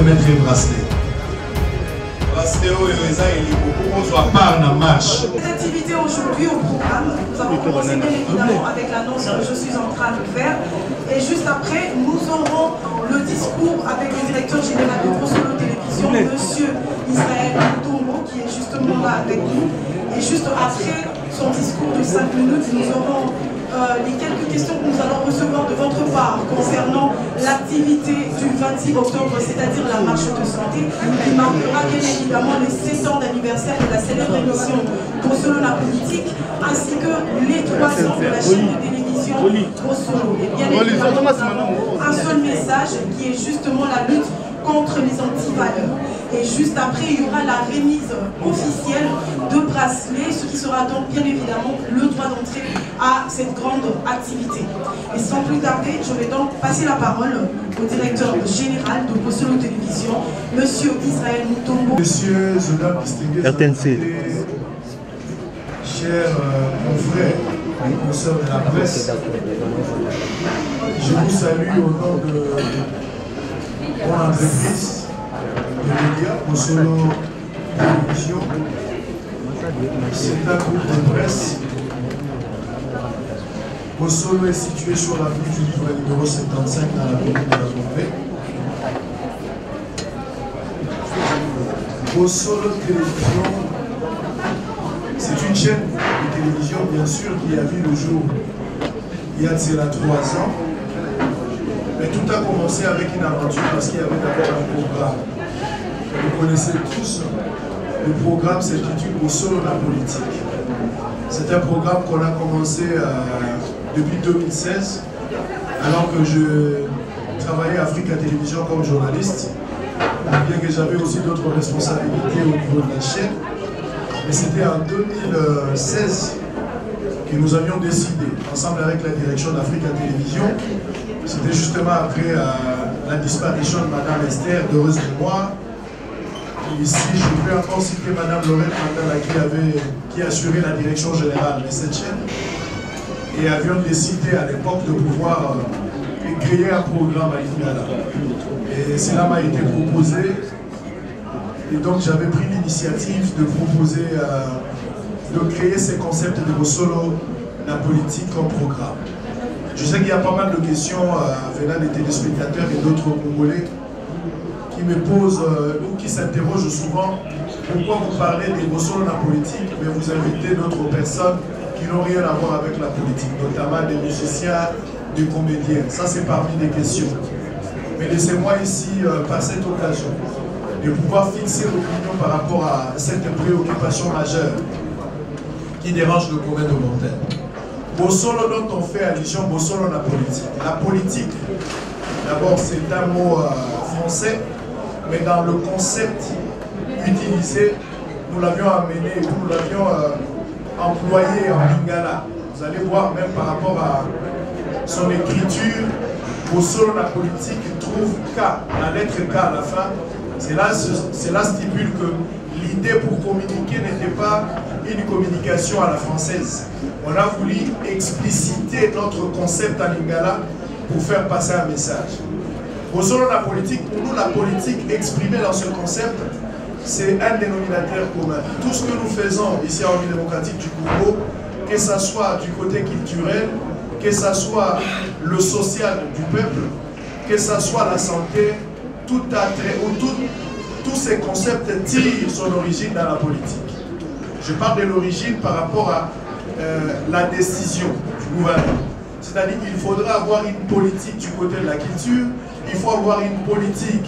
remettre un bracelet. Bracelet au soit part dans marche. Les activités aujourd'hui au programme, nous avons commencé bien évidemment avec l'annonce que je suis en train de faire. Et juste après, nous aurons le discours avec le directeur général de Bosolo Télévision, M. Israël Mutombo, qui est justement là avec nous. Et juste après son discours de 5 minutes, nous aurons les quelques questions que nous allons recevoir de votre part concernant l'activité du 26 octobre, c'est-à-dire la marche de santé, qui marquera bien évidemment les 7 ans d'anniversaire de la célèbre émission Bosolo la politique, ainsi que les 3 ans de la chaîne de télévision Bosolo. Et bien évidemment, nous avons un seul message qui est justement la lutte contre les antivaleurs. Et juste après, il y aura la remise officielle de bracelets, ce qui sera donc bien évidemment le droit d'entrée à cette grande activité. Et sans plus tarder, je vais donc passer la parole au directeur général de Bosolo Télévision, M. Israël Mutombo. Messieurs, mesdames distinguées, RTNC. Chers confrères, consoeurs de la presse, je vous salue au nom de mon entreprise de médias, Bosolo Télévision. C'est un groupe de presse. Bosolo est situé sur l'avenue du Livre numéro 75 dans la commune de la Gombe. Bosolo Télévision, c'est une chaîne de télévision bien sûr qui a vu le jour il y a de cela 3 ans. Mais tout a commencé avec une aventure parce qu'il y avait d'abord un programme. Vous connaissez tous, le programme s'intitule Bosolo la politique. C'est un programme qu'on a commencé depuis 2016, alors que je travaillais à Africa Télévision comme journaliste, bien que j'avais aussi d'autres responsabilités au niveau de la chaîne. Mais c'était en 2016 que nous avions décidé, ensemble avec la direction d'Africa Télévision, c'était justement après la disparition de Mme Esther d'Heureuse Mémoire. Ici, je peux encore citer Mme Lorette Mandala qui assurait la direction générale de cette chaîne. Et avions décidé à l'époque de pouvoir créer un programme à Lingala. Et cela m'a été proposé. Et donc j'avais pris l'initiative de proposer, de créer ces concepts de Bosolo, la politique comme programme. Je sais qu'il y a pas mal de questions venant des téléspectateurs et d'autres Congolais qui me posent ou qui s'interrogent souvent pourquoi vous parlez de Bosolo, la politique, mais vous invitez d'autres personnes qui n'ont rien à voir avec la politique, notamment des musiciens, des comédiens. Ça, c'est parmi les questions. Mais laissez-moi ici, par cette occasion, de pouvoir fixer l'opinion par rapport à cette préoccupation majeure qui dérange le commun de mortels. Bosolo dont on fait allusion, Bosolo la politique. La politique, d'abord c'est un mot français, mais dans le concept utilisé, nous l'avions amené, nous l'avions employé en lingala. Vous allez voir même par rapport à son écriture, Bosolo la politique trouve K, la lettre K à la fin. Cela stipule que l'idée pour communiquer n'était pas une communication à la française. On a voulu expliciter notre concept en lingala pour faire passer un message. Bosolo la politique, pour nous la politique exprimée dans ce concept, c'est un dénominateur commun. Tout ce que nous faisons ici en République démocratique du Congo, que ce soit du côté culturel, que ce soit le social du peuple, que ce soit la santé, tout attrait, ou tous ces concepts tirent son origine dans la politique. Je parle de l'origine par rapport à la décision du gouvernement. C'est-à-dire qu'il faudra avoir une politique du côté de la culture, il faut avoir une politique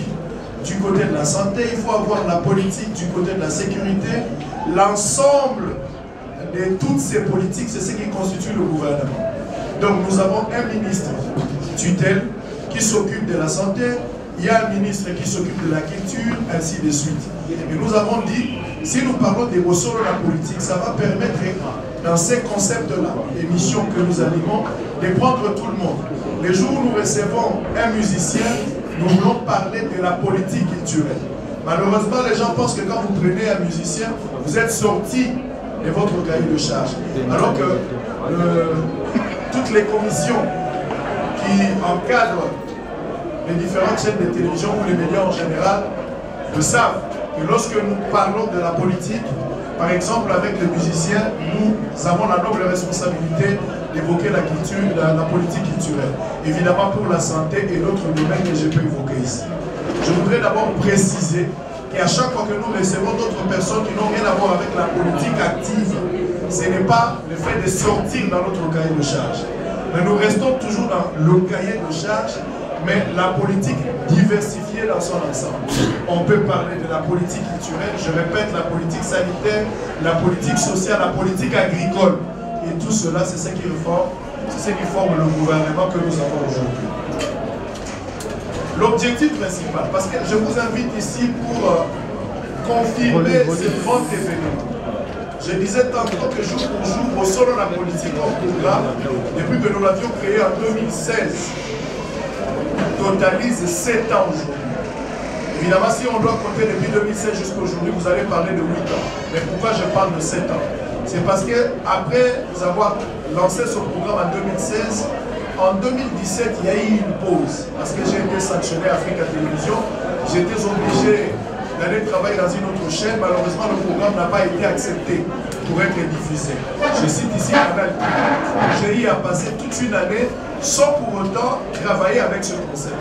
du côté de la santé, il faut avoir la politique du côté de la sécurité. L'ensemble de toutes ces politiques, c'est ce qui constitue le gouvernement. Donc nous avons un ministre tutelle qui s'occupe de la santé, il y a un ministre qui s'occupe de la culture, ainsi de suite. Et nous avons dit, si nous parlons des Bosolo la politique, ça va permettre, dans ces concepts-là, l'émission que nous animons, de prendre tout le monde. Les jours où nous recevons un musicien, nous voulons parler de la politique culturelle. Malheureusement, les gens pensent que quand vous prenez un musicien, vous êtes sorti de votre cahier de charge. Alors que toutes les commissions qui encadrent les différentes chaînes de télévision ou les médias en général le savent. Que lorsque nous parlons de la politique, par exemple avec les musiciens, nous avons la noble responsabilité d'évoquer la culture, la politique culturelle. Évidemment pour la santé et d'autres domaines que je peux évoquer ici. Je voudrais d'abord préciser qu'à chaque fois que nous recevons d'autres personnes qui n'ont rien à voir avec la politique active, ce n'est pas le fait de sortir dans notre cahier de charge. Mais nous restons toujours dans le cahier de charge, mais la politique diversifiée dans son ensemble. On peut parler de la politique culturelle, je répète, la politique sanitaire, la politique sociale, la politique agricole. Et tout cela, c'est ce qui forme le gouvernement que nous avons aujourd'hui. L'objectif principal, parce que je vous invite ici pour confirmer ce grand événement. Je disais tantôt que jour pour jour, au sol de la politique en programme, depuis que nous l'avions créé en 2016, totalise 7 ans aujourd'hui. Évidemment, si on doit compter depuis 2016 jusqu'à aujourd'hui, vous allez parler de 8 ans. Mais pourquoi je parle de 7 ans? C'est parce que après avoir lancé ce programme en 2016, en 2017, il y a eu une pause. Parce que j'ai été sanctionné à Africa Télévision. J'étais obligé d'aller travailler dans une autre chaîne. Malheureusement, le programme n'a pas été accepté pour être diffusé. Je cite ici Canal. J'ai eu à passer toute une année sans pour autant travailler avec ce concept.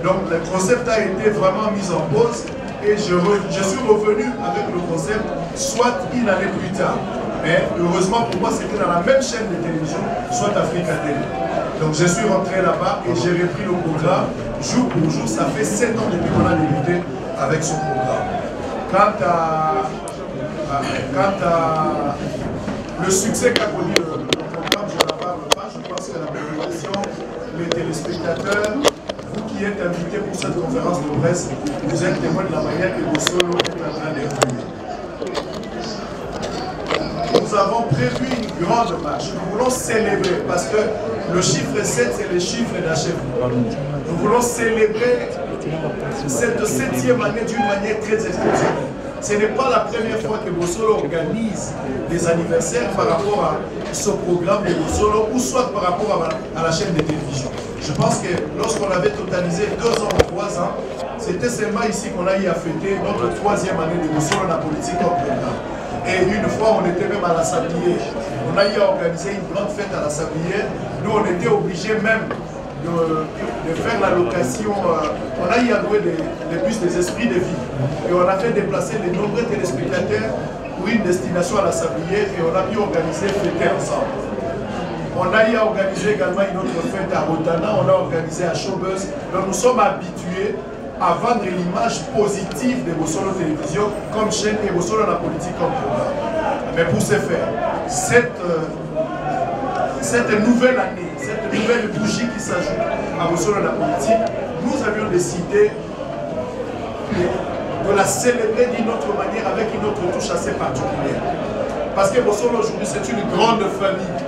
Donc le concept a été vraiment mis en pause et je suis revenu avec le concept soit une année plus tard. Mais heureusement pour moi, c'était dans la même chaîne de télévision, soit Africa Télé. Donc je suis rentré là-bas et j'ai repris le programme jour pour jour. Ça fait 7 ans depuis qu'on a débuté avec ce programme. Quant à le succès qu'a connu le programme, je n'en parle pas. Je pense que la population, les téléspectateurs, vous qui êtes invités pour cette conférence de presse, vous êtes témoins de la manière que Bossolo est en train d'évoluer. Nous avons prévu une grande marche. Nous voulons célébrer, parce que le chiffre 7, c'est le chiffre d'achèvement. Nous voulons célébrer cette 7e année d'une manière très exceptionnelle. Ce n'est pas la première fois que Bossolo organise des anniversaires par rapport à ce programme de Bossolo ou soit par rapport à la chaîne de télévision. Je pense que lorsqu'on avait totalisé 2 ans ou 3 ans, c'était seulement ici qu'on a eu à fêter notre 3e année de Bossolo dans la politique en programme. Et une fois, on était même à la Sablière. On a eu à organiser une grande fête à la Sablière. Nous, on était obligés même de faire la location. On a eu à louer des bus des esprits de vie. Et on a fait déplacer de nombreux téléspectateurs pour une destination à la Sablière et on a pu organiser fêter ensemble. On a eu à organiser également une autre fête à Rotana, on a organisé à Showbuzz. Donc nous sommes habitués à vendre l'image positive de Bossolo Télévision comme chaîne et Bossolo la politique comme programme. Mais pour ce faire, cette nouvelle année, cette nouvelle bougie qui s'ajoute à Bossolo la politique, nous avions décidé de la célébrer d'une autre manière avec une autre touche assez particulière. Parce que Bossolo aujourd'hui c'est une grande famille.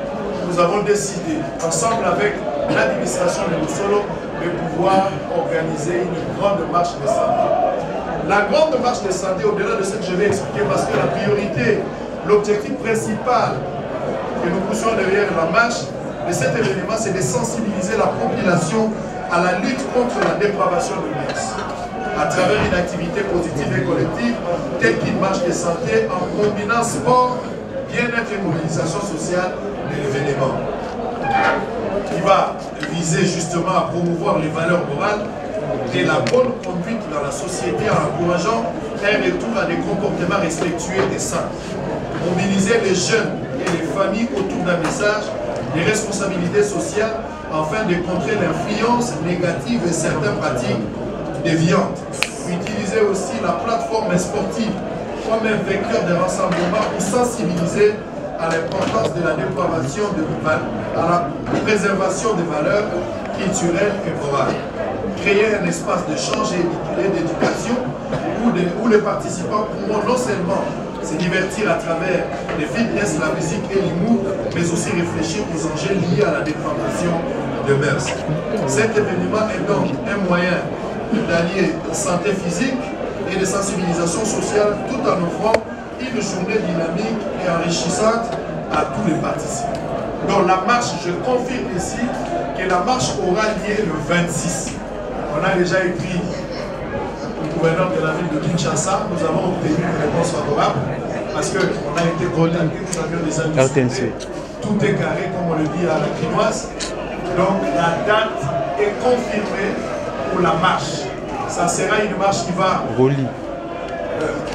Nous avons décidé, ensemble avec l'administration de Bossolo, de pouvoir organiser une grande marche de santé. La grande marche de santé, au-delà de ce que je vais expliquer, parce que la priorité, l'objectif principal que nous poussons derrière la marche de cet événement, c'est de sensibiliser la population à la lutte contre la dépravation de mœurs, à travers une activité positive et collective, telle qu'une marche de santé en combinant sport, bien-être et mobilisation sociale de l'événement, qui va viser justement à promouvoir les valeurs morales et la bonne conduite dans la société en encourageant un retour à des comportements respectueux et sains. Mobiliser les jeunes et les familles autour d'un message de responsabilité sociale afin de contrer l'influence négative de certaines pratiques déviantes. Utiliser aussi la plateforme sportive comme un vecteur de rassemblement pour sensibiliser à l'importance de la dépravation, à la préservation des valeurs culturelles et morales. Créer un espace d'échange et d'éducation où les participants pourront non seulement se divertir à travers les fitness, la musique et l'humour, mais aussi réfléchir aux enjeux liés à la dépravation de mœurs. Cet événement est donc un moyen d'allier santé physique et de sensibilisation sociale tout en offrant une journée dynamique et enrichissante à tous les participants. Donc la marche, je confirme ici que la marche aura lieu le 26. On a déjà écrit au gouverneur de la ville de Kinshasa. Nous avons obtenu une réponse favorable parce qu'on a été contactés, nous avions déjà discuté. Tout est carré, comme on le dit à la Quinoise. Donc la date est confirmée pour la marche. Ça sera une marche qui va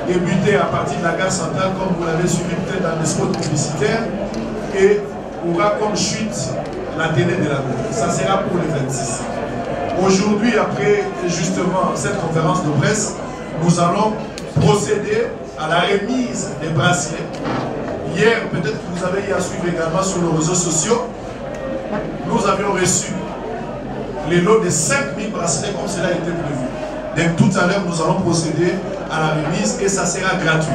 débuter à partir de la gare centrale, comme vous l'avez suivi peut-être dans les spots publicitaires, et aura comme chute la télé de la ville. Ça sera pour le 26. Aujourd'hui, après justement cette conférence de presse, nous allons procéder à la remise des bracelets. Hier, peut-être que vous avez eu à suivre également sur les réseaux sociaux, nous avions reçu les lots de 5000 bracelets comme cela a été prévu. Donc tout à l'heure, nous allons procéder à la remise et ça sera gratuit.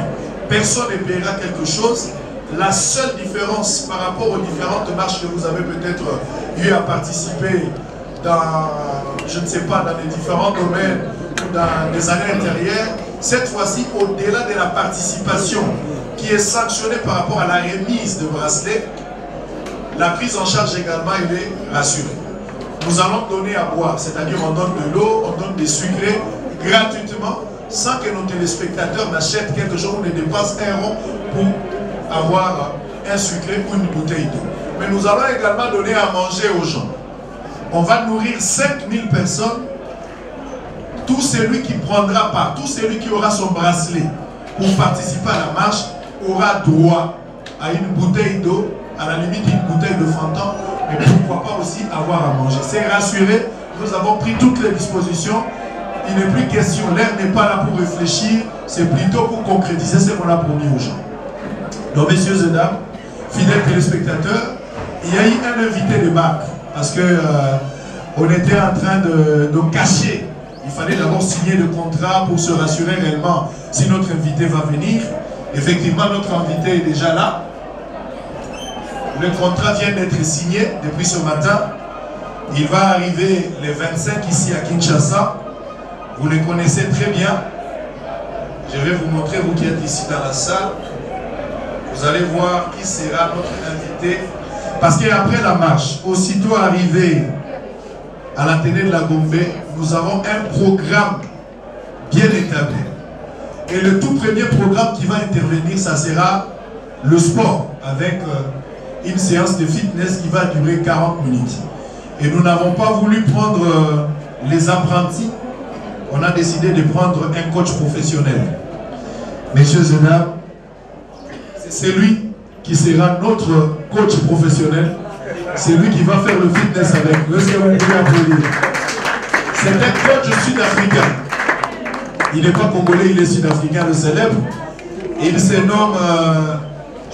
Personne ne paiera quelque chose. La seule différence par rapport aux différentes marches que vous avez peut-être eu à participer dans, je ne sais pas, dans les différents domaines ou dans les années antérieures, cette fois-ci, au-delà de la participation qui est sanctionnée par rapport à la remise de bracelets, la prise en charge également, elle est rassurée. Nous allons donner à boire, c'est-à-dire on donne de l'eau, on donne des sucrés gratuitement, sans que nos téléspectateurs n'achètent quelque chose ou ne dépensent un rond pour avoir un sucré ou une bouteille d'eau. Mais nous allons également donner à manger aux gens. On va nourrir 5000 personnes. Tout celui qui prendra part, tout celui qui aura son bracelet pour participer à la marche, aura droit à une bouteille d'eau, à la limite une bouteille de Fanta, mais pourquoi pas aussi avoir à manger. C'est rassuré, nous avons pris toutes les dispositions. Il n'est plus question, l'air n'est pas là pour réfléchir, c'est plutôt pour concrétiser ce qu'on a promis aux gens. Donc messieurs et dames, fidèles téléspectateurs, il y a eu un invité de marque, parce que on était en train de cacher. Il fallait d'abord signer le contrat pour se rassurer réellement si notre invité va venir. Effectivement, notre invité est déjà là. Le contrat vient d'être signé depuis ce matin. Il va arriver les 25 ici à Kinshasa. Vous le connaissez très bien. Je vais vous montrer, vous qui êtes ici dans la salle. Vous allez voir qui sera notre invité. Parce qu'après la marche, aussitôt arrivé à la télé de la Gombe, nous avons un programme bien établi. Et le tout premier programme qui va intervenir, ça sera le sport, avec une séance de fitness qui va durer 40 minutes. Et nous n'avons pas voulu prendre les apprentis, on a décidé de prendre un coach professionnel. Messieurs et dames, c'est lui qui sera notre coach professionnel. C'est lui qui va faire le fitness avec nous. Est-ce que vous pouvez applaudir? C'est un coach sud-africain. Il n'est pas congolais, il est sud-africain, le célèbre. Il se nomme,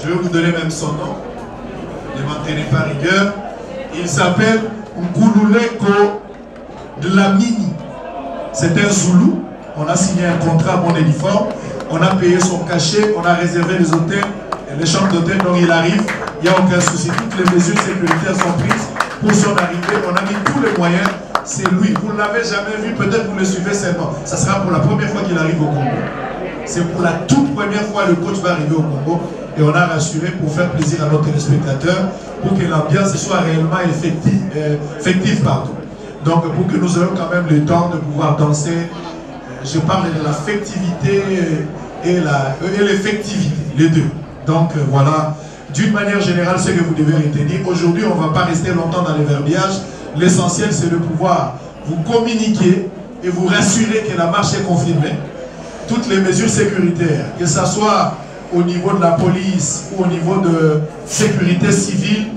je vais vous donner même son nom, ne m'en tenez pas rigueur. Il s'appelle Nkululeko Dlamini. C'est un Zoulou. On a signé un contrat bon uniforme. On a payé son cachet, on a réservé les hôtels, les chambres d'hôtel, donc il arrive. Il n'y a aucun souci. Toutes les mesures sécuritaires sont prises pour son arrivée. On a mis tous les moyens. C'est lui. Vous ne l'avez jamais vu. Peut-être vous le suivez seulement. Ça sera pour la première fois qu'il arrive au Congo. C'est pour la toute première fois que le coach va arriver au Congo. Et on a rassuré pour faire plaisir à nos téléspectateurs, pour que l'ambiance soit réellement effective partout. Donc pour que nous ayons quand même le temps de pouvoir danser. Je parle de la fectivité et l'effectivité, les deux. Donc voilà. D'une manière générale, ce que vous devez retenir, aujourd'hui, on ne va pas rester longtemps dans les verbiages. L'essentiel, c'est de pouvoir vous communiquer et vous rassurer que la marche est confirmée. Toutes les mesures sécuritaires, que ce soit au niveau de la police ou au niveau de sécurité civile,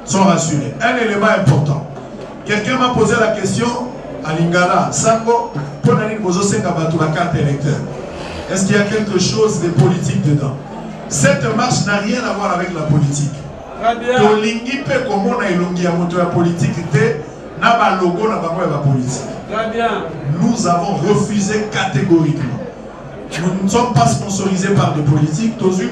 sont rassurées. Un élément important. Quelqu'un m'a posé la question à Lingala, Sango, la carte électeur. Est-ce qu'il y a quelque chose de politique dedans? Cette marche n'a rien à voir avec la politique. Nous avons refusé catégoriquement. Nous ne sommes pas sponsorisés par des politiques. Tous celui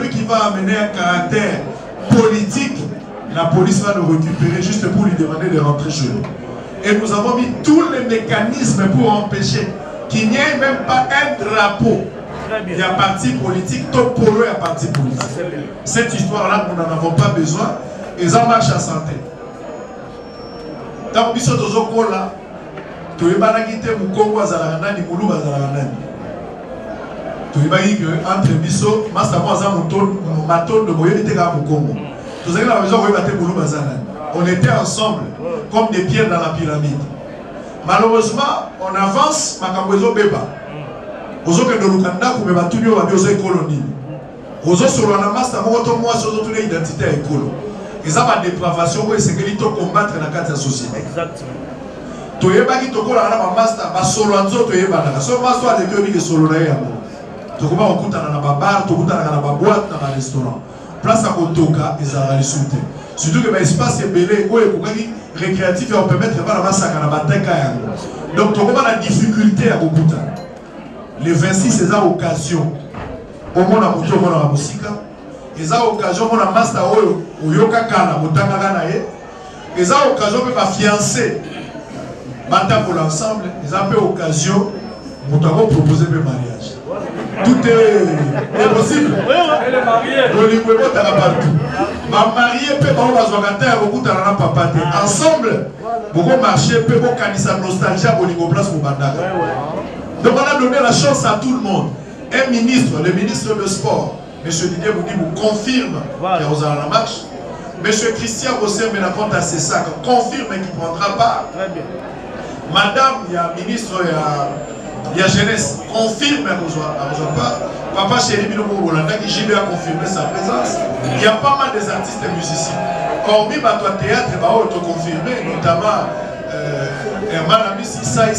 qui va amener un caractère politique, la police va le récupérer juste pour lui demander de rentrer chez nous. Et nous avons mis tous les mécanismes pour empêcher qu'il n'y ait même pas un drapeau Il y a parti politique, top polo et à parti politique. Cette histoire-là, nous n'en avons pas besoin. Et ça marche à santé. Tant que nous sommes au là, tu es banagité, mu Congo azalanani, mulu azalanani. Tu es banagité entre biso, master moi azam maton de moyenne ga mu Congo. Tu sais que la maison où il mulu azalanani. On était ensemble, comme des pierres dans la pyramide. Malheureusement, on avance, makamwezo beba. Ozo que nous Lukanda, comme Batunio va bien colonie. Ozo sur la masse, moi, moi, sur toute l'identité écolo. Ils ont des dépravation, c'est que ils combattre la carte de la société. Exactement. Tu es pas qui te colle à la master, ma solo anzo, tu es pas là. Sur ma soirée de vie, solo là. Tu comprends, on coûte dans la bar, tu coûtes dans la boîte, dans le restaurant. Place à Kotoka, ils ont les souter. Surtout que l'espace est belé, où est récréatif et on peut mettre la masse à la bataille. Donc, tu comprends la difficulté à Kokuta. Les 26, c'est une occasion. Au moins, on a la musique. Et ça occasion on a master au yoka kana mutanga kana et ça occasion peut pas fiancer bata pour l'ensemble et ça peut occasion mutanga proposer le mariage. Tout est possible. Elle est mariée. On lui peut pas partout. Ma mariée peut pas on va se regarder beaucoup dans la papa ensemble. Beaucoup marcher peut beaucoup canisa nostalgie pour les place pour bandaka. Donc on a donné la chance à tout le monde. Un ministre, le ministre de sport. Monsieur Didier vous confirme qu'il y a la marche. Monsieur Christian Rosser me raconte à ses sacs, confirme qu'il ne prendra pas. Madame, il y a ministre, il y a jeunesse, confirme qu'elle ne rejoint pas. Papa Chéri Bilongo Bolanda qui JB a confirmé sa présence. Il y a pas mal des artistes et musiciens. Hormis toi théâtre, il va confirmer, notamment Herman Amissi, Saï,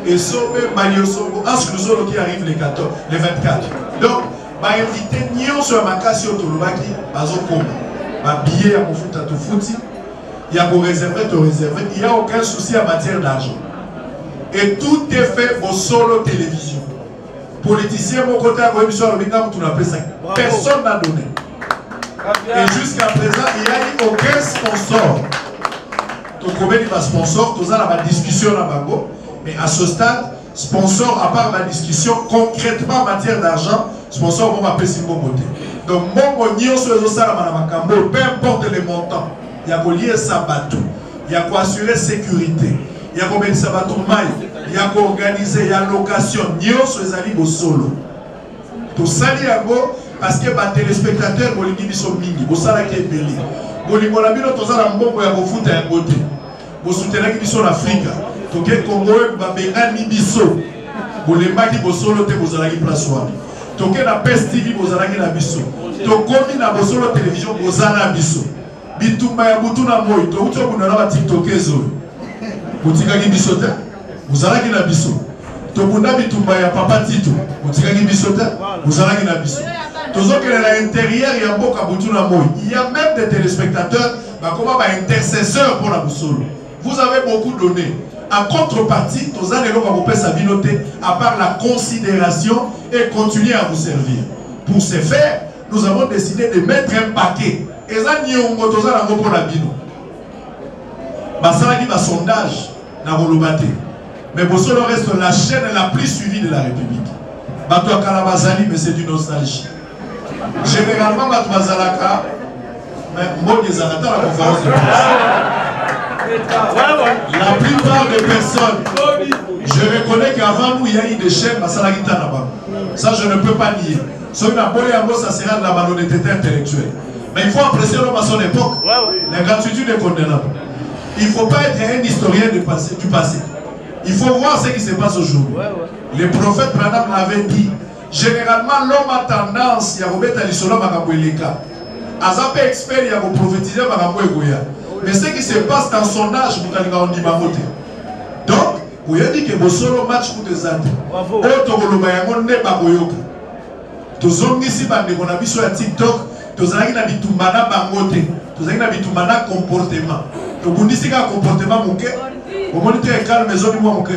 et Sobe, Mario Sobo, Anskruzolo qui arrive les 24. Donc, ma invité Nyon sur ma casse au Tolobaki, Bazokoma. Ma billet à mon foot à tout fouti. Il y a pour réserver, te réserver. Il n'y a aucun souci en matière d'argent. Et tout est fait au solo télévision. Politicien, mon côté, à l'émission, personne n'a donné. Et jusqu'à présent, il n'y a eu aucun sponsor. Tu connais les sponsors, tu as la discussion à Bango. Mais à ce stade, sponsor, à part la discussion, concrètement en matière d'argent, sponsor, on va payer si bon côté. Donc, mon nion sur les ossaires, peu importe les montants, il y a qu'à lier ça bateau, il y a qu'à assurer sécurité, il y a qu'à mettre ça bateau maille, il y a qu'à organiser, il y a location, nion sur les alliés au solo. Tout ça, il y a parce que les téléspectateurs, ils sont mini, ils sont là qui est belé. Ils sont là qui est foot à un côté. Ils sont là qui sont en Afrique. Toké Congo babengani biso bolemaki bosolo te bozalaki place wana toké na Pest TV bozalaki na biso tokomi na bosolo télévision bozala biso bitumba ya butu na moi to uto kuna na TikTok ezo botikaki biso te bozalaki na biso to bunda bitumba ya Papa Tito botikaki biso te bozalaki na biso tozokela na intérieur ya mboka butu na moi il y a même des téléspectateurs bakoma ba intercesseurs pour la bosolo. Vous avez beaucoup donné. En contrepartie, à part la considération et continuer à vous servir. Pour ce faire, nous avons décidé de mettre un paquet. Et ça, nous avons un sondage. Mais Bosolo reste la chaîne la plus suivie de la République. Bato Kalabazali, mais c'est une nostalgie. Généralement, Bato Bazalaka, mais moi, les arrêtants à la conférence de presse. La plupart des personnes, je reconnais qu'avant nous, il y a eu des chaînes, ça je ne peux pas nier. Ça sera de la malhonnêteté intellectuelle. Mais il faut apprécier l'homme à son époque. L'ingratitude est condamnable. Il ne faut pas être un historien du passé. Il faut voir ce qui se passe aujourd'hui. Les prophètes Branham l'avaient dit. Généralement, l'homme a tendance, il y a Robert Alissola Magaboueleka. Azapé expert, il y a prophétisé Magabouegoya. Mais ce qui se passe dans son âge, vous allez en dire. Donc, vous avez dit que vous solo match pour des années. Autre que n'est pas Boyoka. Tous hommes ici, on a vu sur la TikTok, tous avez dit tout mana bangote, tous avez dit tout mana comportement. Tous vous dites qu'un comportement mouké, vous monitez calme maison du moi mouké.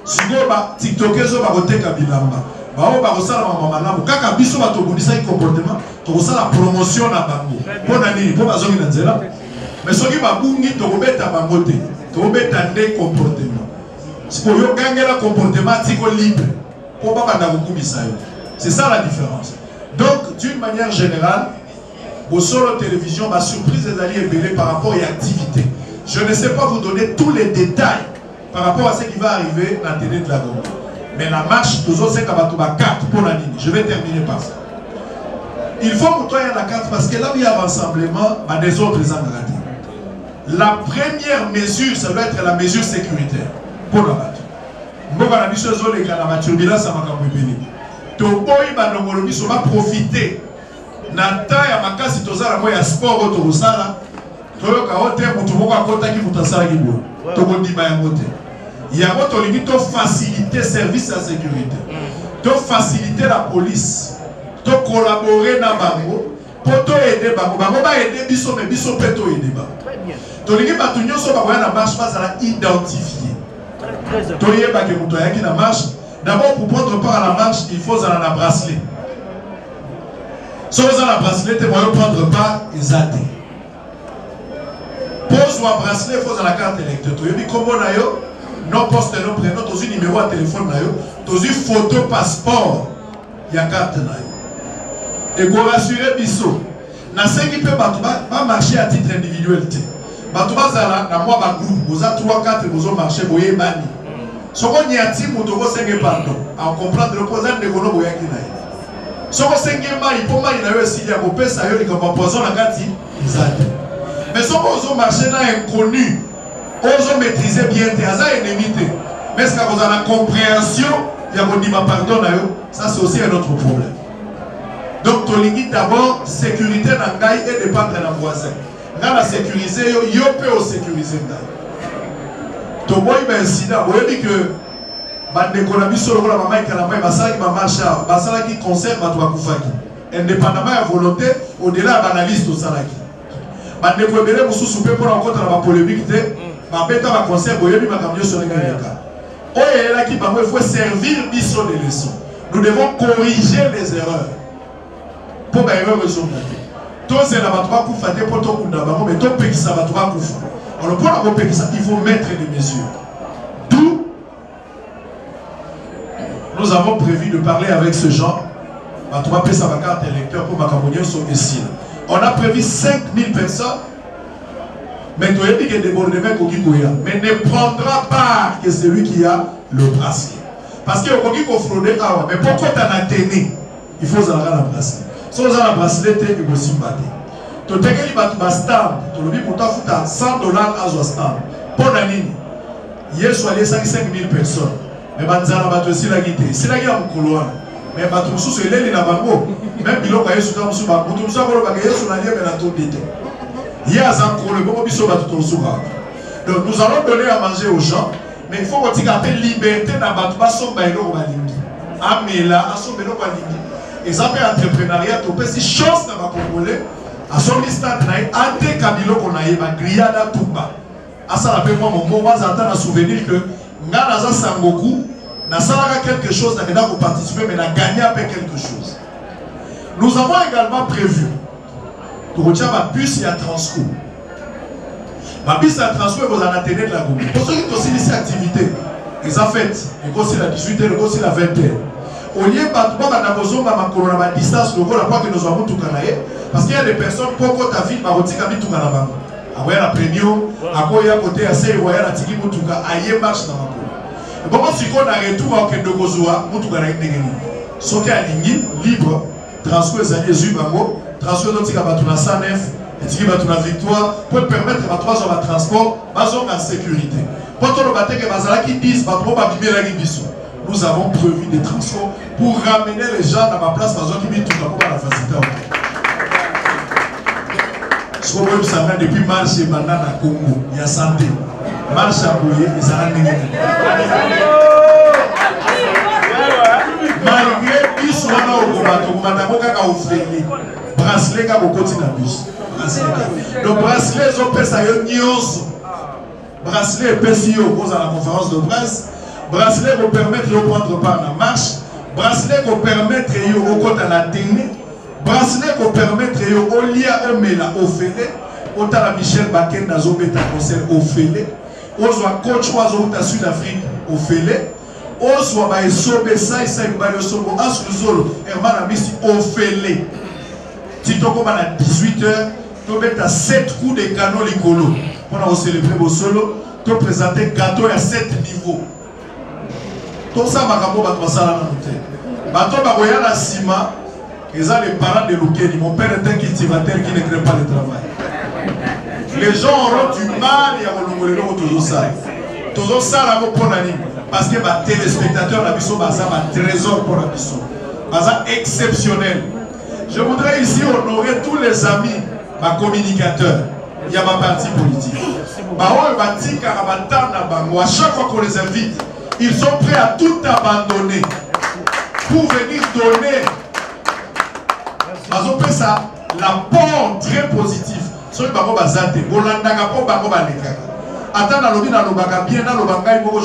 Si vous avez TikTok, vous avez Kabilamba. Bao bakosala mamalamu kaka biso batobundisa comportement tokosala promotion na bango pona nini po bazongi na nzela mais soki babungi tokobeta bango te tokobeta nde comportement C'est pour yo gagner le comportement libre. Pour pas c'est ça la différence. Donc, d'une manière générale, au solo télévision, ma surprise est d'aller éveiller par rapport à l'activité. Je ne sais pas vous donner tous les détails par rapport à ce qui va arriver dans la télé de la Gombe. Mais la marche, toujours c'est qu'à carte pour la ligne. Je vais terminer par ça. Il faut que toi la carte parce que là où il y a rassemblement, des autres les engagés. La première mesure, ça doit être la mesure sécuritaire pour la bateau. Moi, je vais vous dire que la turbulence, ça m'a compris. Toboyi banongolobi so va profiter na ta ya makasi tozala mo ya sport to rusala toyoka hote mutu moko akota ki mutasala ki bo to kondima ya mote ya moto lingi to faciliter service à sécurité to faciliter la police to collaborer na bango pour to aider bango bango ba aider biso mais biso pe to aider bango to lingi batu nyonso ba koya na marche pas à identifier to yeba ke mutu ayaki na marche. D'abord, pour prendre part à la marche, il faut avoir un bracelet. Si vous avez un bracelet, vous pouvez prendre part aux AD. Pose un bracelet, il faut avoir la carte électeur. Vous avez comme non poste, non prénom, vous avez un numéro de téléphone, vous avez une photo passeport, il y a carte. Et pour rassurer Bissot, dans ce qui peut pas marcher à titre individuel. Vous avez un groupe, vous avez 3-4 vous avez marché, vous avez banni. Si vous avez un team, vous avez pardon. À comprendre le président de Gono Boyaki. Si vous avez un peu mais si vous avez marché dans l'inconnu, vous avez maîtrisé bien, vous avez ennemi. Mais est-ce que vous avez la compréhension, il y a un pardon, ça c'est aussi un autre problème. Donc, tu d'abord, sécurité dans le et dépendre de la voisin. Dans la sécurité, il peut sécuriser. Tu vois, il y a un incident. Vous voyez que indépendamment de la volonté, au-delà de l'analyse de Salaki. Il faut servir des leçons. Nous devons corriger les erreurs. Pour les erreurs résoudre. Tous ces laboratoires pour faire des protocoles, mais tout pays ça va trouver. Alors pour la ça, il faut mettre des mesures. D'où nous avons prévu de parler avec ce genre. On a prévu 5000 personnes. Mais tu as dit que des débordements mais ne prendra pas que celui qui a le bracelet. Parce que il faut frauder. Mais pourquoi tu as tenu? Il faut avoir le bracelet. Si vous avez le bracelet, il faut aussi battre. Tu as dit que tu as stand. Tu as dit que tu as $100 à un stand. Pour la ligne. Hier soir, il y a 5000 personnes. Mais tu as aussi la guitare. C'est la guitare au couloir. Mais tu as aussi les lignes à Bango. Même si tu as aussi la guitare, tu as aussi la guitare. Il y a un problème. Donc nous allons donner à manger aux gens. Mais il faut qu'on ait la liberté dans la façon de faire. Et ça fait entrepreneuriat. Tu peux si chance dans la Congolais. À son instant, ante kabilo qu'on a eu ma grillade tout bas. À ça la fait moi mon moment j'entends un souvenir que Nganaza Sangoku n'a pas quelque chose n'a pas participer mais n'a gagné avec quelque chose. Nous avons également prévu pour retirer ma bus et à Transco. Ma bus à Transco vous en attendez de la Goume. Pour ceux qui ont aussi cette activité, ils ont fait, ils ont aussi la 18h, ils ont aussi la 20h. Au lieu de la distance, nous avons tout canalé. Parce qu'il y a des personnes qui ont ta vie, qui ont tout canalé. Il y a la premium, il y a côté assez, il y a la tiki, il y a marche dans la cour. Si on a retour à Kendogozoa, il y a une sauter à ligne, libre, transfert les Ubango, transfert d'autres qui ont 109, et qui ont victoire, pour permettre à 3 heures de transport, en sécurité. Quand on a qui disent, nous avons prévu des transports pour ramener les gens dans ma place, parce qu'ils mettent tout à la facilité. Je crois que ça va depuis marche et banane à Congo, il y a santé. Marche à Boye, et ça a négatif. Malgré qu'ils soient là au combattant, on a offert bracelet à beaucoup de bus. Le bracelet, ils ont fait ça, ils ont bracelet et PCO à la conférence de presse. Bracelet vous permettre de prendre part à la marche. Bracelet vous permettre de vous à la télé. Bracelet vous permettre de vous lire au Mela au Félé. Autant la Michel Baken dans un concert au Félé. Aux coach ou à Sud-Afrique. au félé. O soit ba esobe ça isa ibali osobo asuzolo hermana misi au félé. Titoko bana 18h, to beta 7 coups de canon likolo. Pour célébrer vos solo, to présenter gâteau à 7 niveaux. Tout ça makambo ba twasala na monté. Bato ba koya na sima, ils ont les parents de Loukeni. Mon père est un cultivateur qui ne crée pas le travail. Les gens auront du mal à renouveler toujours ça. Toujours ça là pour l'année. Parce que les téléspectateurs la mission baza un trésor pour la mission. Baza exceptionnel. Je voudrais ici honorer tous les amis, ma communicateurs. Il y a ma parti politique. À chaque fois qu'on les invite, ils sont prêts à tout abandonner pour venir donner. Ça, l'apport très positif. Je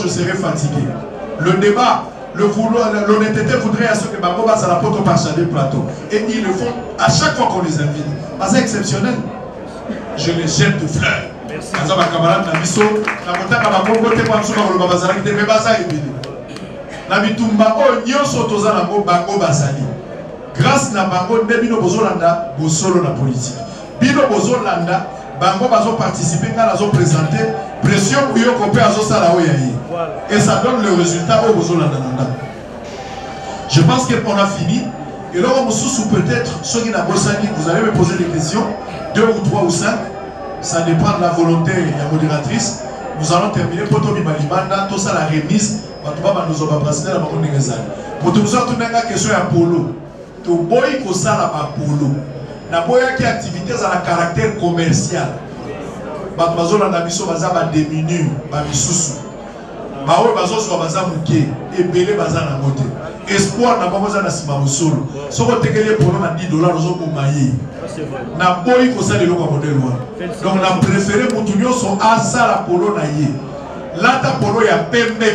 serai fatigué. Le débat, l'honnêteté voudrait à ce que Bakoba ça la porte par chaque plateau. Et ils le font à chaque fois qu'on les invite. C'est exceptionnel. Je les jette de fleurs. Merci. Grâce à Bango, Nebino Bozolanda, Bosolo la politique. Bino Bozolanda, Bango Bazo participer quand ils ont présenté pression pour yo copé à Zosala Oyayi. Et ça donne le résultat au Bozolanda. Je pense qu'on a fini. Et là, peut-être, ceux qui n'ont pas vous allez me poser des questions, 2 ou 3 ou 5. Ça dépend de la volonté de la modératrice. Nous allons terminer pour Tobi Malimanda, tout ça la remise. Nous allons passer la Bango Négazal. Pour tout ça, tout une question à Polo. To boy ko sala ba polo na boya ki activité za la caractère commercial ba bazola na biso baza ba diminuer ba bisusu ba o bazo so baza muke ebele baza na mote espoir na bango za na sima musolo soko tekele polo na $10 zo ko maye na boy ko sala loko modèle wa donc na préféré mutunyo so asa la polo na ye lata polo ya pembe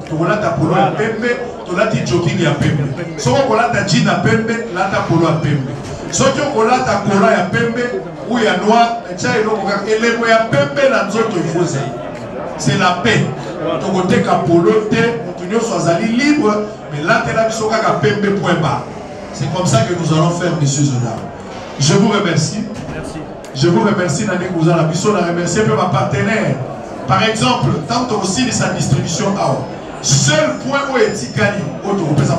to lata polo ya pembe tolati jogging ya pembe soko kolata jean ya pembe lata polo ya pembe soki kolata kola ya pembe ou ya noir etia eloko kaka eleko ya pembe na nzoto ifoza c'est la paix tokoteka polo te moto nyonso azali libre mais latela biso kaka pembe point bas. C'est comme ça que nous allons faire, messieurs et dames. Je vous remercie. Merci. Je vous remercie Nani Kouzala biso na remercier peu ma partenaire. Par exemple, tant aussi de sa distribution à seul point où est Tikani, au présent,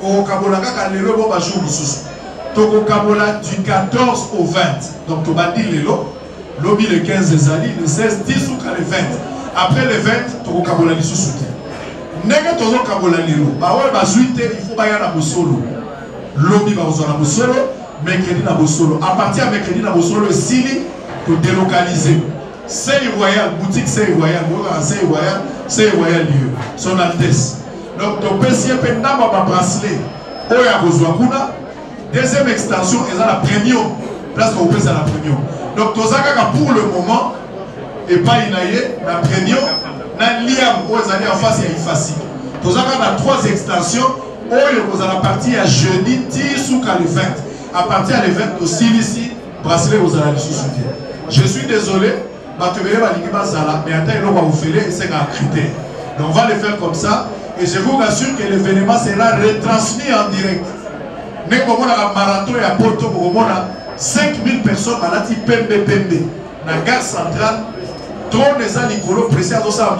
au Kabolaka, Kalelo, Bajou, Moussous. Toko Kabola du 14 au 20. Donc, tu vas dire le lobby le 15 des Ali, le 16, 10 ou le 20. Après le 20, Toko Kabola du sous-soutien. Nega Tozo Kabola Lelo, Bawa Bazuite, il faut bailler à Bosolo. Lobby Baozo na Bosolo, mercredi na Bosolo. À partir de mercredi na Bosolo, Sili, pour délocaliser. C'est royal, boutique c'est royal, c'est royal lieu, son Altesse. Donc, ton PC est un bracelet. Oya Bozouakuna. Deuxième extension, ils ont la premium. Place qu'on peut, c'est la premium. Donc, Tozaka pour le moment, et pas inaye, la premium, na liam, où ils allaient en face, il y a une facile. Tozaka a 3 extensions, où ils ont la partie à jeudi, 10 ou 20. À partir de 20 aussi, ici, bracelet, vous allez sous-soutien. Je suis désolé. Mais c'est un critère. Donc on va le faire comme ça. Et je vous rassure que l'événement sera retransmis en direct. Nous avons un marathon et un poteau pour 5000 personnes à la type Pembe. Dans la gare centrale, trop les aligolo précis à ça.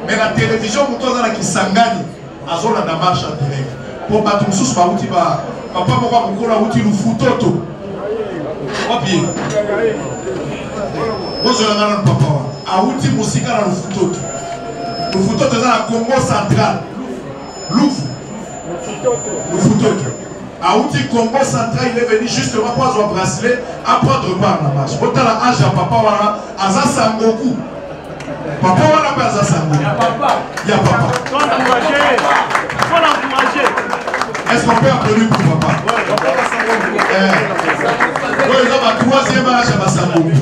Mais la télévision, nous avons qui s'engage à la marche en direct. Pour battre tout ça, papa, pourquoi vous avez un photo? Vous avez un papa. Aouti Moussika dans le photo. Le photo est dans la Congo central. Louvre. Le photo. Aouti Congo central, il est venu justement pour avoir bracelet à prendre part à la marche. Autant la âge à papa Wala, Aza Sangoku. Papa Wala pas Aza Sangoku. Il y a papa. Il y a papa. Il faut l'encourager. Est-ce qu'on peut applaudir pour papa? Oui, ils ont ma 3e âge à Sangoku.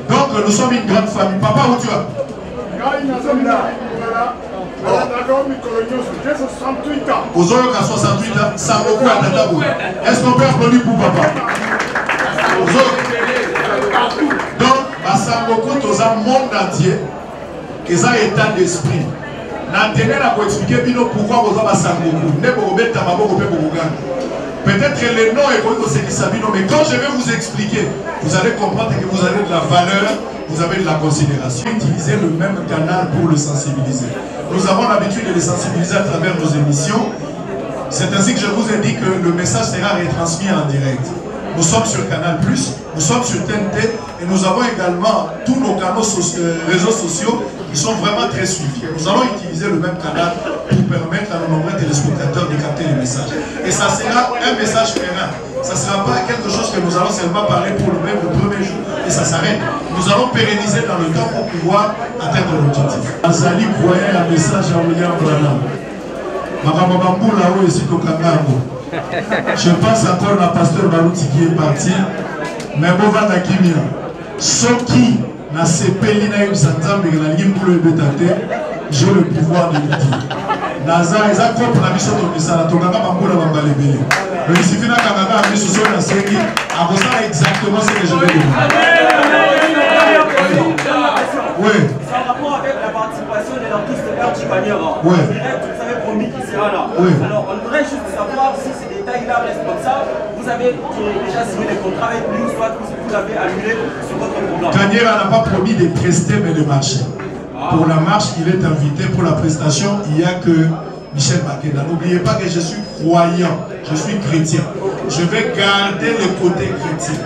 Donc nous sommes une grande famille. Papa, où tu vas? Aux autres à 68 ans, ça beaucoup à Tatabou. Est-ce qu'on peut applaudir pour papa? Aux autres. Donc, à Samboko, dans un monde entier, ils ont état d'esprit. Pour expliquer pourquoi vous avez Sangoku. Peut-être le nom est connu mais quand je vais vous expliquer, vous allez comprendre que vous avez de la valeur, vous avez de la considération. Utilisez le même canal pour le sensibiliser. Nous avons l'habitude de les sensibiliser à travers nos émissions. C'est ainsi que je vous ai dit que le message sera retransmis en direct. Nous sommes sur Canal+, nous sommes sur TNT et nous avons également tous nos canaux réseaux sociaux qui sont vraiment très suivis. Nous allons utiliser le même canal pour permettre à nos nombreux téléspectateurs de capter les messages. Et ça sera un message périn. Ça ne sera pas quelque chose que nous allons seulement parler pour le premier jour et ça s'arrête. Nous allons pérenniser dans le temps pour pouvoir atteindre l'objectif. Azali voyait un message à William Branham. Je pense encore à pasteur Barouti qui est parti, mais bon, va Kimia. Soki na sepeli na yebisantza mbekela ngimbulo ebetate, j'ai le pouvoir de le dire. Naza eza kopona biso to misala to kanga bambula bambalebele. Le sifina kanga biso so na seki, akosala exactement ce que je vais dire. Oui. En rapport avec la participation de l'artiste Père Chikanyera. Oui. Vous avez promis qu'il sera là. Oui. Alors, on voudrait juste savoir si ces détails-là restent comme ça. Vous avez déjà signé les contrats avec lui, soit vous l'avez annulé sur votre programme. Kanyera n'a pas promis de prester, mais de marcher. Pour la marche, il est invité. Pour la prestation, il n'y a que Michel Makeda. N'oubliez pas que je suis croyant, je suis chrétien. Je vais garder le côté chrétien.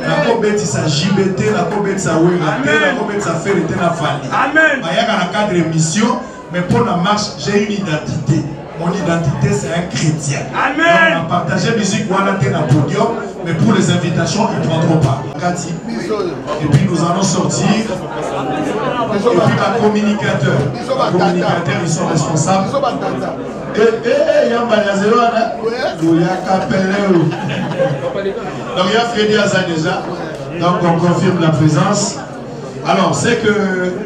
La cobette sa JBT, la cobette sa Werate, la cobette sa Ferete na Fali. Amen. Il y a un cadre de mission, mais pour la marche, j'ai une identité. Mon identité, c'est un chrétien. Amen. On a partagé musique Wanate na podium, mais pour les invitations, ils ne prendront pas. Et puis nous allons sortir. Et puis la communicateur. Les communicateurs, ils sont responsables. Donc il y a Freddy Aza déjà. Donc on confirme la présence. Alors c'est que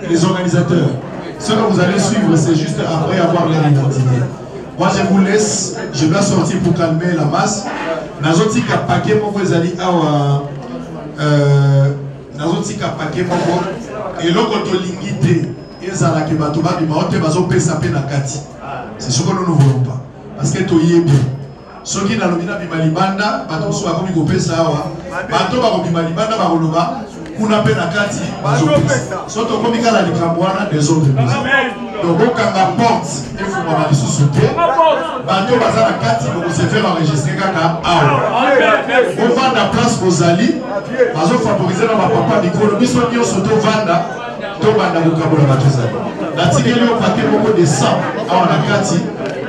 les organisateurs, ce que vous allez suivre, c'est juste après avoir leur identité. Moi je vous laisse, je dois sortir pour calmer la masse. Nazotika paquet mon vous allez awa nazotika paquet mon et l'autre lingité ezala ke bato ba bima ote bazo pesa pe na kati. C'est ce que nous ne voulons pas. Parce que tu y es bien. Ceux qui n'ont pas de libanda, bato so akomi ko pesa awa. Bato ba ko bima libanda ba koloba kuna pe na kati bazo pesa. So to komi kala likambwana des autres. Donc au kanga porte, il faut pas mal sous-souter. Bato baza na kati pour se faire enregistrer kaka awa. On va na place aux ali, bazo favoriser na papa Nicolo biso nyo soto vanda. La tigre au paquet beaucoup de 100 à Wanakati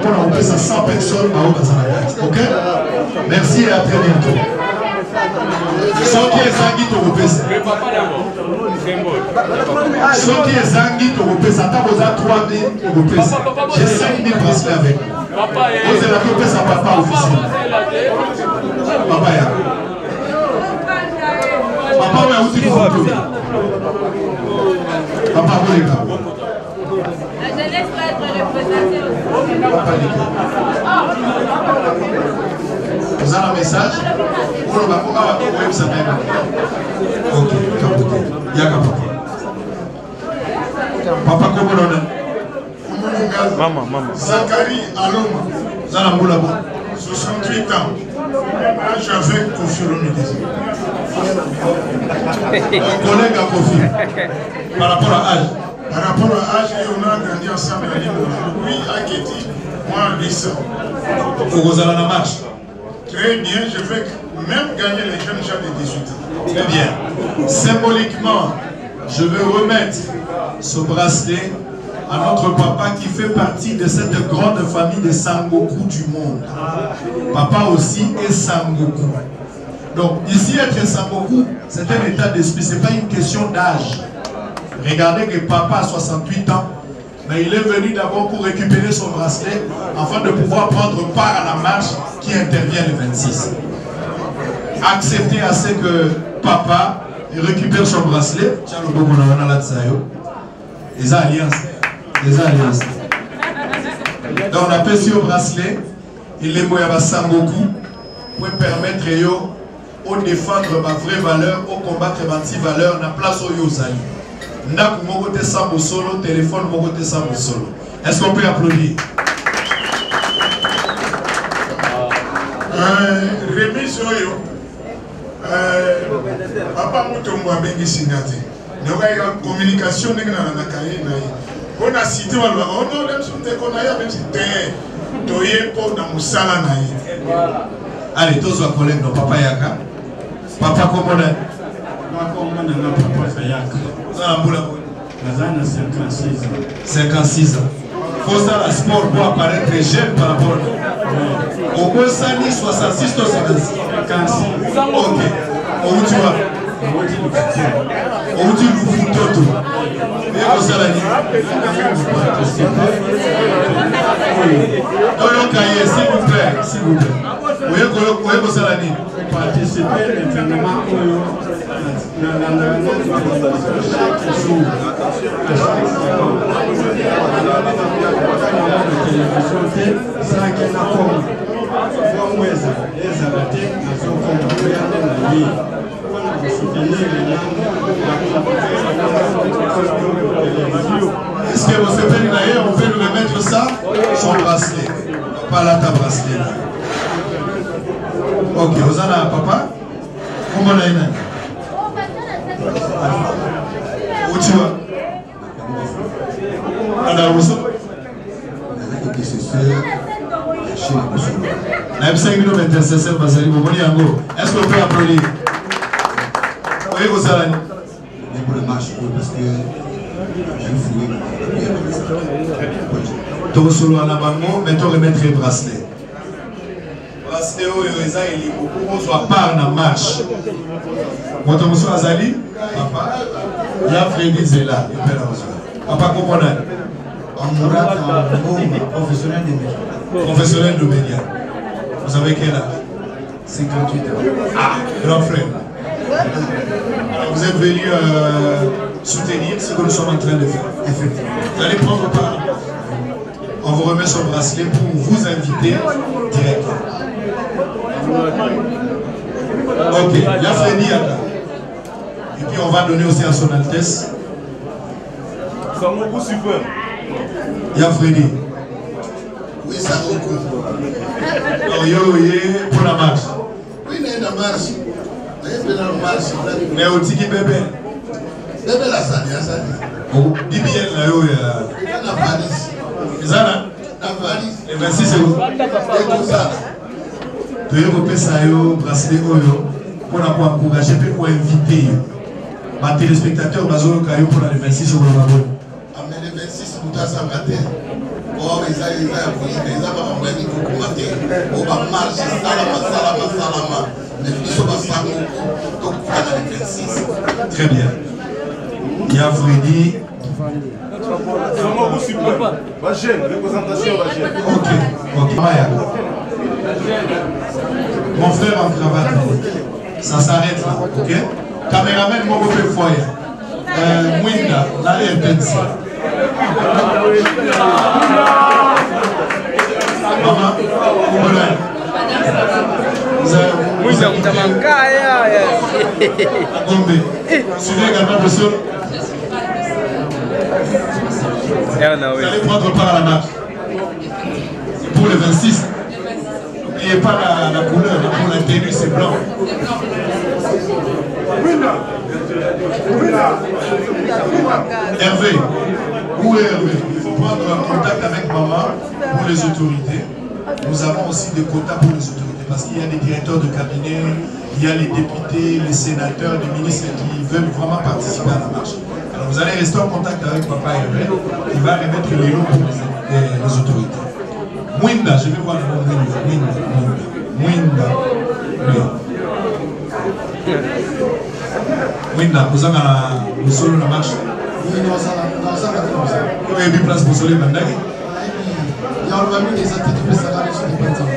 pour on 100 personnes à Wanakati. Ok? Merci et à très bientôt. Ceux qui est Zangi to repèse. Ceux qui est Zangi to repèse. Attends, vous avez 3 000 repèse. J'ai 5 000 bracelets avec. Vous avez la repèse à papa officiel. Papa ya. Papa ya où tu peux. Papa, vous les gars. La jeunesse doit être représentée aussi. Vous avez un message? Ok, capoté. Il y a capoté. Papa, comment on est? Maman. Zachary Aloma. Zalamoula. 68 ans. J'avais confirmé des mon collègue a confirmé. Par rapport à âge. Par rapport à âge, on a grandi ensemble à l'île. Oui, à Kéti, moi à 10 ans. Vous allez la marche? Très bien, je vais même gagner les jeunes gens de 18 ans. Très bien. Symboliquement, je vais remettre ce bracelet à notre papa qui fait partie de cette grande famille de Sangoku du monde. Papa aussi est Sangoku. Donc ici être Sangoku, c'est un état d'esprit, ce n'est pas une question d'âge. Regardez que papa a 68 ans, mais il est venu d'abord pour récupérer son bracelet afin de pouvoir prendre part à la marche qui intervient le 26. Acceptez à ce que papa récupère son bracelet. Les alliances. Donc on appelle sur le bracelet, il est moyen Sangoku pour permettre de défendre ma vraie valeur, au combattre ma anti-valeur, na place au Yozali. Ndaku moko te sambo solo, téléphone moko te sambo solo. Est-ce qu'on peut applaudir? Remise oyo. Papa Mutombo abengi sinate. Nyoka ya communication ndenge na kaye na ye. On a cité on non même sur te qu'on a ya même cité. Toye po na musala na ye. Allez, tous vos collègues, papa Yaka. Papa Komona. Papa Sayaka. Nazana 56 ans. 56 ans. Faut ça la sport pour apparaître jeune par rapport au moins 66 ou 56. Ok. Où tu vas? Où tu le fous tout? Et vous allez s'il vous plaît, s'il vous plaît. Vous allez participer à l'entraînement est-ce que vous savez d'ailleurs, on peut lui remettre ça? Son bracelet. Pas là ta bracelet là. Ok, vous en avez papa? Comment on a une? Où tu vas? Ada Rousseau? Est-ce qu'on peut applaudir? Oui, vous allez. Pour le match, parce que j'ai fouillé. Tu solo à la bango, mais tu remettre le bracelet. Bracelet, il est beaucoup, soit part dans match. Quand tu es Azali, papa, il y a Freddy Zela. Papa, comment on a? Amoura, professionnel de médias. Professionnel de médias. Vous avez quel âge? 58 ans. Ah, grand frère. Alors vous êtes venu soutenir ce que nous sommes en train de faire. Effectivement. Vous allez prendre part. On vous remet son bracelet pour vous inviter directement. Ok, il y a Freddy là. Et puis on va donner aussi à son Altesse. Ça m'a beaucoup super. Il y a Freddy. Oui, ça beaucoup. Alors yo, pour la marche. Oui, il y a une marche. Mais au tiki bébé. Bébé la salle, il y a ça. Oh, dis bien là, yo, il y a la valise. C'est ça là? La valise. Et merci, c'est où? Et tout ça. Tu veux repérer ça, bracelet, pour encourager, pour inviter. Les téléspectateurs, pour le 26 sur le Mabon. Mais le 26, vous avez ça matin. Oh, mais ça, ils ont dit beaucoup matin. On va marcher, salama. Très bien. Il y a Freddy. Ok. Mon frère en cravate. Ça s'arrête là, ok? Caméraman, mon beau foyer. Mwinda, la RTNC. Maman, vous avez suivez également le sol. Vous allez prendre part à la marche. C'est pour le 26. N'oubliez pas la couleur, pour la tenue, c'est blanc. Hervé, où est Hervé? Il faut prendre contact avec maman pour les autorités. Nous avons aussi des quotas pour les autorités parce qu'il y a des directeurs de cabinet, il y a les députés, les sénateurs, les ministres qui veulent vraiment participer à la marche. Alors vous allez rester en contact avec papa Hervé, qui va remettre les lots pour les autorités. Mwinda, je vais voir le nom. Mwinda. Mwinda, vous avez le solo la marche? Oui, non, ça va. Vous avez mis place pour soleil Mandagi? Il y a un des activités salariés sur les bâtiments.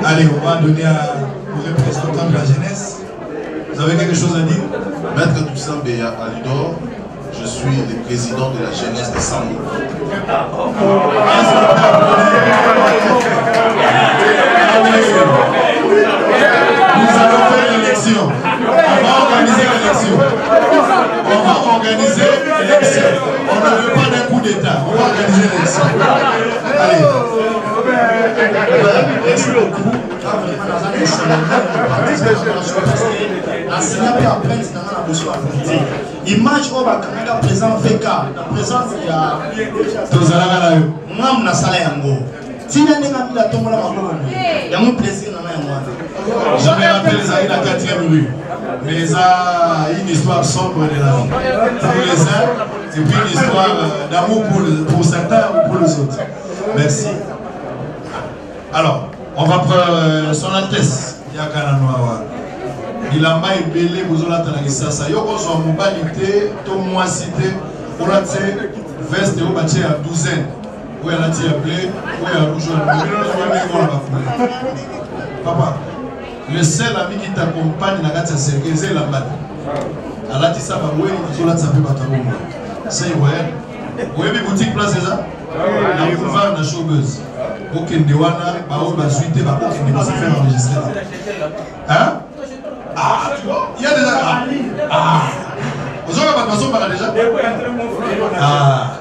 Allez, on va donner au représentant de la jeunesse. Vous avez quelque chose à dire? Maître Toussaint Béa Alidor, je suis le président de la jeunesse de Sambo. Nous allons faire l'élection. On va organiser l'élection. Image au Bakanga présent VK, la présence il y a moi na sala yango. Tina nenga mila tombola makolo. Il y a mon plaisir na moi. Je me rappelle ça la 4e rue. Mais ça une histoire sombre de la vie. Pour les uns, et puis une histoire d'amour pour certains ou pour les autres. Merci. Alors, on va prendre son Altesse Yakana Noawa. Il a maille belé, vous avez entendu ça. Yoko soit mobilité, tout moi cité, pour la veste au bâti à douzaine. Où elle a tiré blé, où elle a rouge. Papa, le seul ami qui t'accompagne dans la gâte, c'est Gézé Lambat. Elle a dit ça, oui, il a dit ça, c'est vrai. Vous avez une boutique place, c'est ça? La boulevard de Showbuzz. Ok, Ndewana, Bao, Basuite, Bao, qui ne s'est fait enregistrer. Hein? Ah, tu vois, il y a déjà. Ah, vous avez pas de façon par déjà? Ah,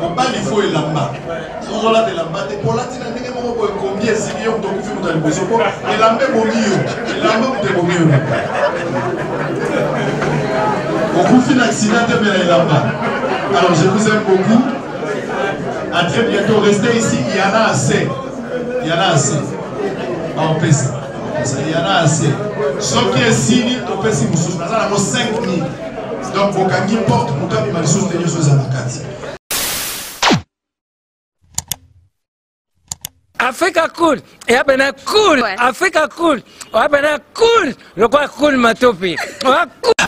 on parle il faut et lamba. Si on a des lambas, des polatines, on a combien de millions de films dans le besoin. Et lambé bomio, et lambé de bomio. Beaucoup fin accident de la lamba. Alors je vous aime beaucoup. À très bientôt. Restez ici. Il y en a assez. Il y en a assez. On peut ça. Il y en a assez. Ce qui est signé, on peut s'y mousser. Nous avons 5 000. Donc, vous avez une porte pour que vous ayez des choses à la carte. Africa cool, et après cool, Africa cool, après cool, le quoi cool ma topi.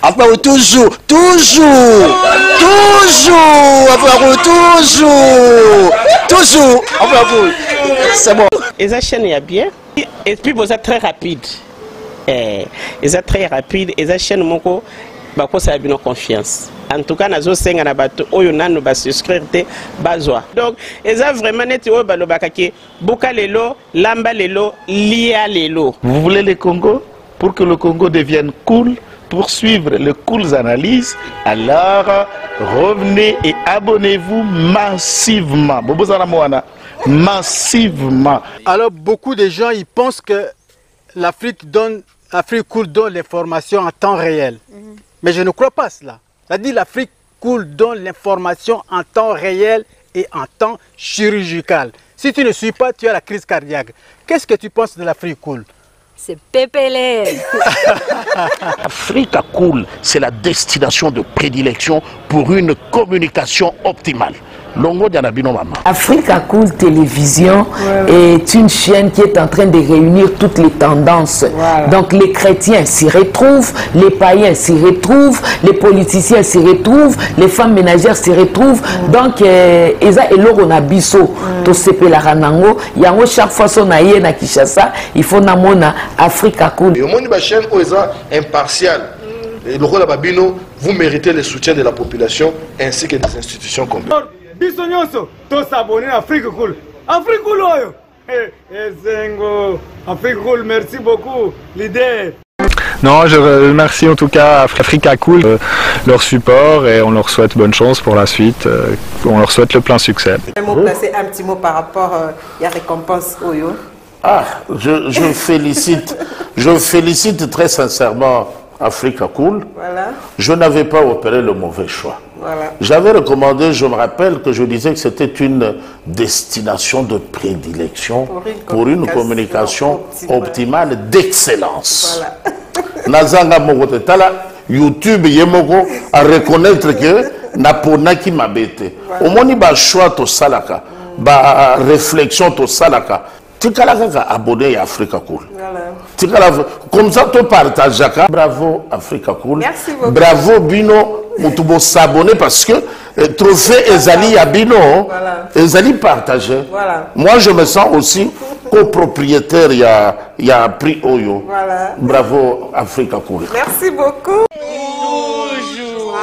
Après toujours, c'est bon. Et ça chaîne est bien, et puis vous êtes très rapide. Et ça très rapide, et ça chaîne mon co, bah quoi ça a bien confiance. En tout cas, nous avons fait un bateau, nous avons souscrire bazoa. Donc, ils ont vraiment été au balobakaki, Boka lelo, Lamba lelo, Lia lelo. Vous voulez le Congo? Pour que le Congo devienne cool, pour suivre les cool analyses, alors revenez et abonnez-vous massivement. Massivement. Alors, beaucoup de gens ils pensent que l'Afrique cool donne l'information en temps réel. Mais je ne crois pas cela. C'est-à-dire l'Afrique cool donne l'information en temps réel et en temps chirurgical. Si tu ne suis pas, tu as la crise cardiaque. Qu'est-ce que tu penses de l'Afrique cool? C'est pépélé. Africa Cool, c'est la destination de prédilection pour une communication optimale. Africa Cool Télévision est une chaîne qui est en train de réunir toutes les tendances. Donc les chrétiens s'y retrouvent, les païens s'y retrouvent, les politiciens s'y retrouvent, les femmes ménagères s'y retrouvent. Donc Eza Eloro na biso to sepela ranango yango chaque fois son aye na Kinshasa, il faut namona Africa Cool. Et au monde de la chaîne Eza impartial. Et le rôle de Babino, vous méritez le soutien de la population ainsi que des institutions complètes. Bisognoso, tous s'abonner à Africa Cool. Africa Cool, Africa Cool, merci beaucoup, l'idée. Non, je remercie en tout cas Africa Cool, leur support et on leur souhaite bonne chance pour la suite. On leur souhaite le plein succès. Placer un petit mot par rapport à la récompense Oyo. Ah, je félicite très sincèrement Africa Cool. Voilà. Je n'avais pas opéré le mauvais choix. Voilà. J'avais recommandé, je me rappelle que je disais que c'était une destination de prédilection pour une communication optimale d'excellence. Nazanga Mogote Tala, YouTube Yemoko à reconnaître que Napona qui m'a bêté. Au moins, il y a choix to salaka, ba réflexion to salaka. Tu as abonné à Africa Cool. Comme ça, tu partages. Bravo Africa Cool. Merci beaucoup. Bravo Bino. Vous s'abonner parce que trophée Ezali à Bino, Ezali partagé. Moi, je me sens aussi copropriétaire. Il y a prix Oyo. Bravo Africa Cool. Merci beaucoup. Toujours.